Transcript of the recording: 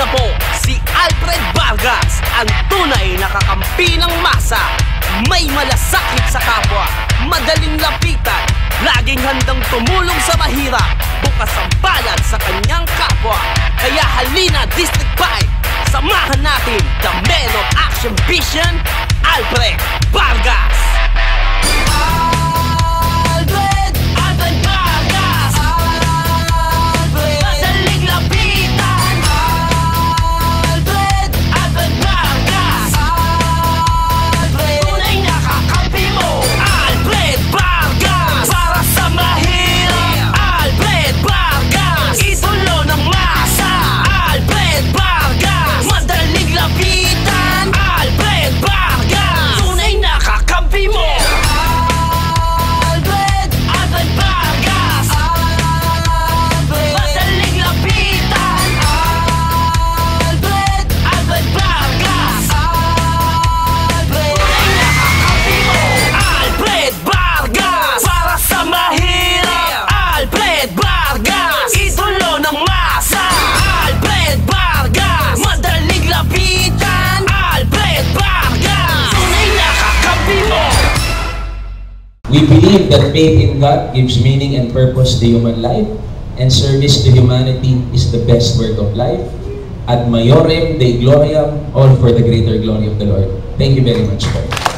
na po si Alfred Vargas, ang tunay na kakampi ng masa. May malasakit sa kapwa, madaling lapitan, laging handang tumulong sa mahirap, bukas ang palad sa kanyang kapwa. Kaya halina District 5, samahan natin the man of action vision, Alfred Vargas. We believe that faith in God gives meaning and purpose to human life, and service to humanity is the best work of life. Ad Maiorem Dei Gloriam, all for the greater glory of the Lord. Thank you very much, Lord.